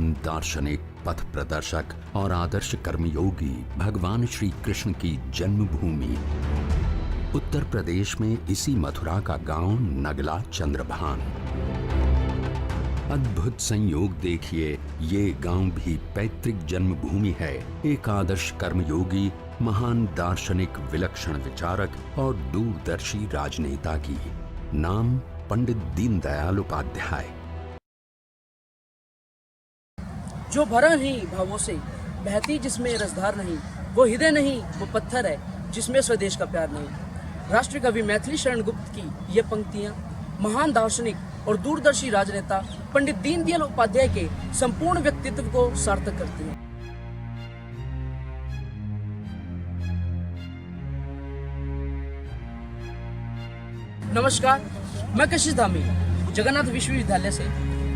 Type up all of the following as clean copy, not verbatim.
महान दार्शनिक, पथ प्रदर्शक और आदर्श कर्मयोगी भगवान श्री कृष्ण की जन्मभूमि उत्तर प्रदेश में इसी मथुरा का गांव नगला चंद्रभान। अद्भुत संयोग देखिए, ये गांव भी पैतृक जन्मभूमि है एक आदर्श कर्मयोगी, महान दार्शनिक, विलक्षण विचारक और दूरदर्शी राजनेता की। नाम पंडित दीनदयाल उपाध्याय। जो भरा नहीं भावों से, बहती जिसमें रसधार नहीं, वो हृदय नहीं वो पत्थर है जिसमें स्वदेश का प्यार नहीं। राष्ट्र कवि मैथिली शरण गुप्त की ये पंक्तियां महान दार्शनिक और दूरदर्शी राजनेता पंडित दीनदयाल उपाध्याय के संपूर्ण व्यक्तित्व को सार्थक करती हैं। नमस्कार, मैं कशिश धामी जगन्नाथ विश्वविद्यालय से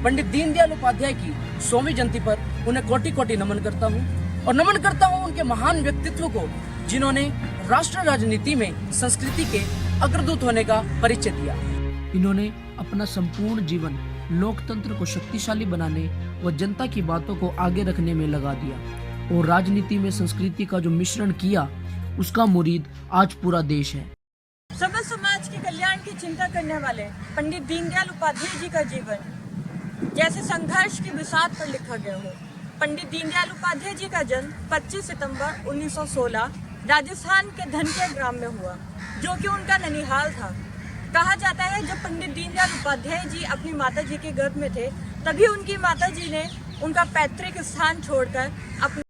पंडित दीनदयाल उपाध्याय की 100वीं जयंती पर उन्हें कोटि कोटि नमन करता हूं और नमन करता हूं उनके महान व्यक्तित्व को, जिन्होंने राष्ट्र राजनीति में संस्कृति के अग्रदूत होने का परिचय दिया। इन्होंने अपना संपूर्ण जीवन लोकतंत्र को शक्तिशाली बनाने व जनता की बातों को आगे रखने में लगा दिया और राजनीति में संस्कृति का जो मिश्रण किया, उसका मुरीद आज पूरा देश है। सबल समाज के कल्याण की चिंता करने वाले पंडित दीनदयाल उपाध्याय जी का जीवन जैसे संघर्ष की बिसात पर लिखा गया हो। पंडित दीनदयाल उपाध्याय जी का जन्म 25 सितंबर 1916 राजस्थान के धनके ग्राम में हुआ, जो कि उनका ननिहाल था। कहा जाता है जब पंडित दीनदयाल उपाध्याय जी अपनी माता जी के गर्भ में थे, तभी उनकी माता जी ने उनका पैतृक स्थान छोड़कर अपने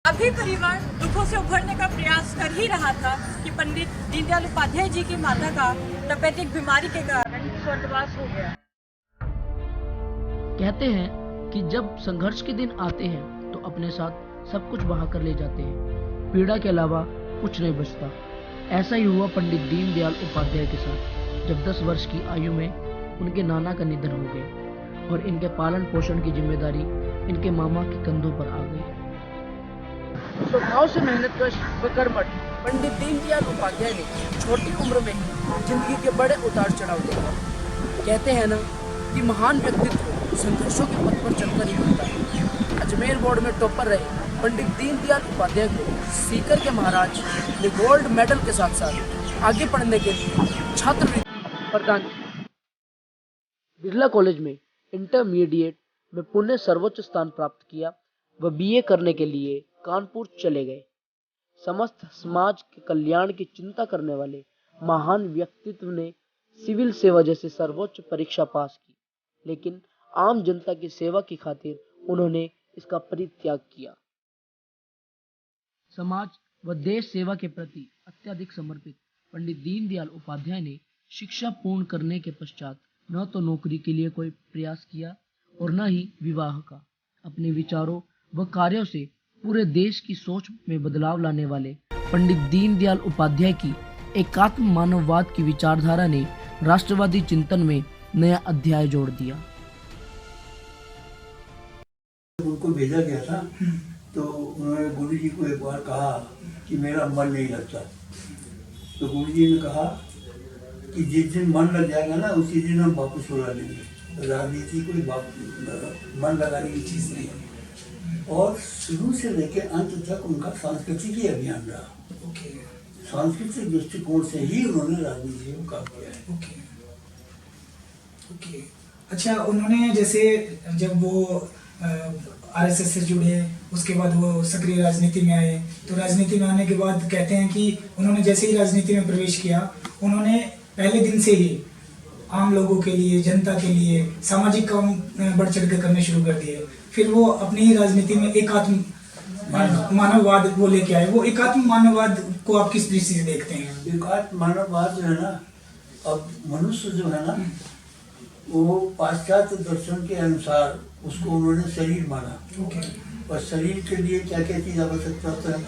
अभी परिवार दुखों से उभरने का प्रयास कर ही रहा था कि पंडित दीनदयाल उपाध्याय जी की माता का तपेदिक बीमारी के कारण स्वर्गवास हो गया। कहते हैं कि जब संघर्ष के दिन आते हैं तो अपने साथ सब कुछ बहा कर ले जाते हैं, पीड़ा के अलावा कुछ नहीं बचता। ऐसा ही हुआ पंडित दीनदयाल उपाध्याय के साथ, जब 10 वर्ष की आयु में उनके नाना का निधन हो गया और इनके पालन पोषण की जिम्मेदारी इनके मामा के कंधों पर आ गई। स्वभाव से मेहनतकश व कर्मठ पंडित दीनदयाल उपाध्याय ने छोटी उम्र में जिंदगी के बड़े उतार चढ़ाव देखे। कहते हैं ना कि महान व्यक्तित्व संघर्षों के पथ पर चलकर ही बनता है। अजमेर बोर्ड में टॉपर रहे पंडित दीनदयाल उपाध्याय को सीकर के महाराज ने गोल्ड मेडल के साथ साथ आगे पढ़ने के लिए छात्रवृत्ति प्रदान की। बिरला कॉलेज में इंटरमीडिएट में पुणे सर्वोच्च स्थान प्राप्त किया व बीए करने के लिए कानपुर चले गए। समस्त समाज के कल्याण की चिंता करने वाले महान व्यक्तित्व ने सिविल सेवा जैसे सर्वोच्च परीक्षा पास की, लेकिन आम जनता की सेवा की खातिर उन्होंने इसका परित्याग किया। समाज व देश सेवा के प्रति अत्यधिक समर्पित पंडित दीनदयाल उपाध्याय ने शिक्षा पूर्ण करने के पश्चात न तो नौकरी के लिए कोई प्रयास किया और न ही विवाह का। अपने विचारों व कार्यों से पूरे देश की सोच में बदलाव लाने वाले पंडित दीनदयाल उपाध्याय की एकात्म मानववाद की विचारधारा ने राष्ट्रवादी चिंतन में नया अध्याय जोड़ दिया। उनको भेजा गया था तो उन्होंने गुरु जी को एक बार कहा कि मेरा मन नहीं लगता, तो गुरु जी ने कहा कि जिस दिन मन लग जाएगा ना, उसी दिन हम वापस उड़ा लेंगे। राजनीति कोई मन लगाने की चीज़ नहीं है। और शुरू से लेकर अंत तक उनका सांस्कृतिक ही अभियान रहा। सांस्कृतिक दृष्टिकोण से ही उन्होंने राजनीति में काम किया है। अच्छा, उन्होंने जैसे जब वो आरएसएस से जुड़े, उसके बाद वो सक्रिय राजनीति में आए, तो राजनीति में आने के बाद कहते हैं कि उन्होंने जैसे ही राजनीति में प्रवेश किया, उन्होंने पहले दिन से ही आम लोगों के लिए, जनता के लिए सामाजिक काम बढ़ चढ़ कर करने शुरू कर दिए। फिर वो अपनी राजनीति में एकात्म मानववाद वो लेके आए, वो एकात्म मानववाद को आप किस दृष्टि से देखते हैं? एकात्म मानववाद जो है ना, अब मनुष्य जो है ना, वो पाश्चात्य दर्शन के अनुसार उसको उन्होंने शरीर माना। ओके। और शरीर के लिए क्या क्या चीज़ आवश्यकता होता है?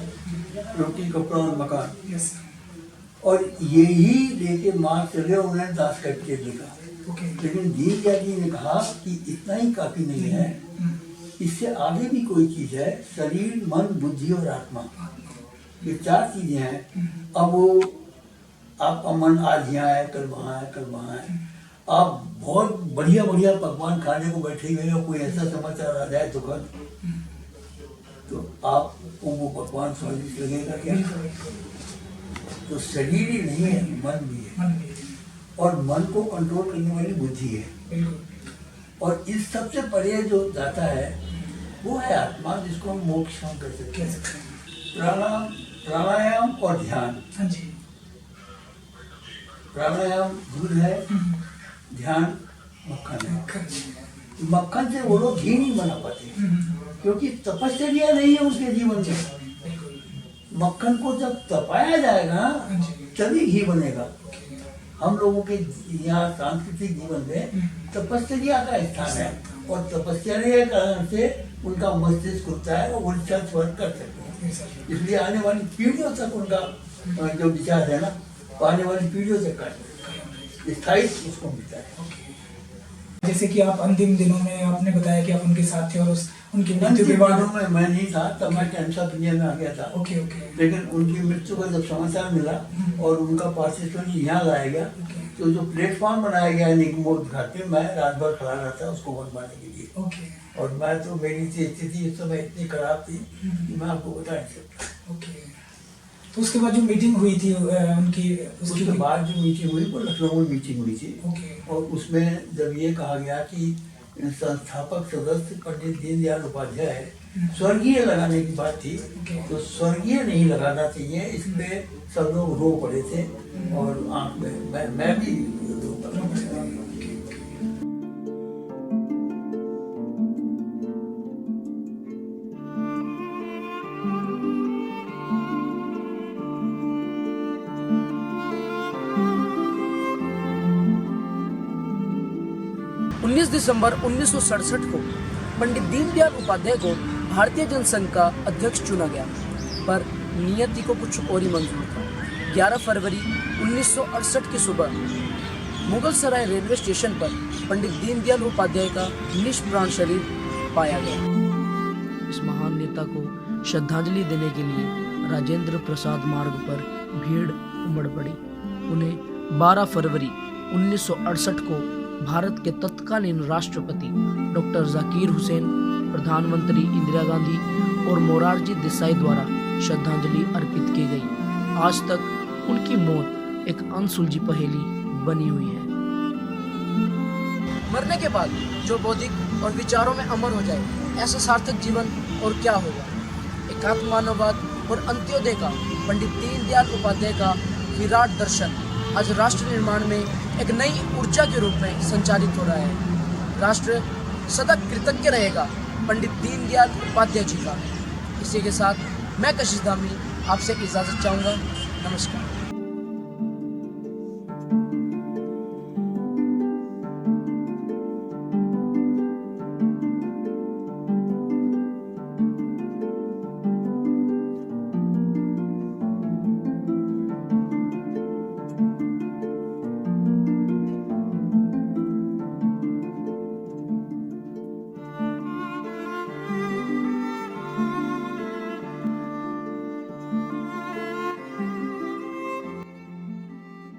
रोटी, कपड़ा और मकान। यस। और यही लेके मार चले, उन्होंने दास करके लिखा। ओके। लेकिन दीनदयाल जी ने कहा कि इतना ही काफी नहीं है, इससे आगे भी कोई चीज है। शरीर, मन, बुद्धि और आत्मा, ये 4 चीजें हैं। अब वो आपका मन आज यहाँ है, कल वहाँ है, कल वहाँ है। आप बहुत बढ़िया बढ़िया पकवान खाने को बैठे हुए हो, कोई ऐसा समाचार आ जाए तो कल, तो आपको वो पकवान स्वादिष्ट लगेगा क्या? तो शरीर ही नहीं है, मन भी है। और मन को कंट्रोल करने वाली बुद्धि है। और इस सबसे परे जो जाता है वो है आत्मा, जिसको हम मोक्ष हम कह सकते हैं। प्राणायाम और ध्यान। हाँ जी। प्राणायाम दूध है, ध्यान मक्खन है। मक्खन से वो लोग घी नहीं बना पाते, क्योंकि तपस्या नहीं है उनके जीवन में। मक्खन को जब तपाया जाएगा तभी घी बनेगा। हम लोगों के यहाँ सांस्कृतिक जीवन में तपस्या का स्थान है, और तपस्या के कारण से उनका मस्तिष्क खुलता है, वो उल्टा स्वर कर सकते हैं। इसलिए आने वाली पीढ़ियों तक उनका जो विचार है ना, आने वाली पीढ़ियों तक का स्थायी उसको मिलता है। जैसे कि आप अंतिम दिनों में आपने बताया कि आप उनके साथ थे, और उनकी मृत्यु के बाद में मैं नहीं था, तब मैं कैंसर दुनिया में आ गया था। Okay okay. लेकिन उनकी मृत्यु का जब समाचार मिला और उनका पार्थिव शरीर यहाँ लाया गया, तो जो प्लेटफॉर्म बनाया गया निगमोद घाट पे, मैं रात भर खड़ा रहता उसको बनवाने के लिए। ओके। और मैं तो, मेरी स्थिति इस समय इतनी खराब थी कि मैं आपको बता नहीं सकता। ओके। तो उसके बाद जो मीटिंग हुई थी उनकी, उसके बाद जो मीटिंग हुई वो लखनऊ में मीटिंग हुई थी। ओके। और उसमें जब ये कहा गया कि संस्थापक सदस्य पंडित दीनदयाल उपाध्याय स्वर्गीय लगाने की बात थी, तो स्वर्गीय नहीं लगाना चाहिए, इसमें सब लोग रो पड़े थे। और आंख में मैं भी रो पड़ा। 19 दिसंबर 1967 को पंडित दीनदयाल उपाध्याय को भारतीय जनसंघ का अध्यक्ष चुना गया, पर नियति को कुछ और ही मंजूर था। 11 फरवरी 1968 की सुबह मुगल सराय रेलवे स्टेशन पर पंडित दीनदयाल उपाध्याय का निष्प्राण शरीर पाया गया। इस महान नेता को श्रद्धांजलि देने के लिए राजेंद्र प्रसाद मार्ग पर भीड़ उमड़ पड़ी। उन्हें 12 फरवरी 1968 को भारत के तत्कालीन राष्ट्रपति डॉक्टर जाकिर हुसैन, प्रधानमंत्री इंदिरा गांधी और मोरारजी देसाई द्वारा श्रद्धांजलि अर्पित की गई। आज तक उनकी मौत एक अनसुलझी पहेली बनी हुई है। मरने के बाद जो बौद्धिक और विचारों में अमर हो जाए, ऐसा सार्थक जीवन और क्या होगा। एकात्म मानववाद और अंत्योदय का पंडित दीनदयाल उपाध्याय का विराट दर्शन आज राष्ट्र निर्माण में एक नई ऊर्जा के रूप में संचालित हो रहा है। राष्ट्र सदा कृतज्ञ रहेगा पंडित दीनदयाल उपाध्याय जी का। इसी के साथ मैं कशिश धामी आपसे इजाज़त चाहूँगा। नमस्कार।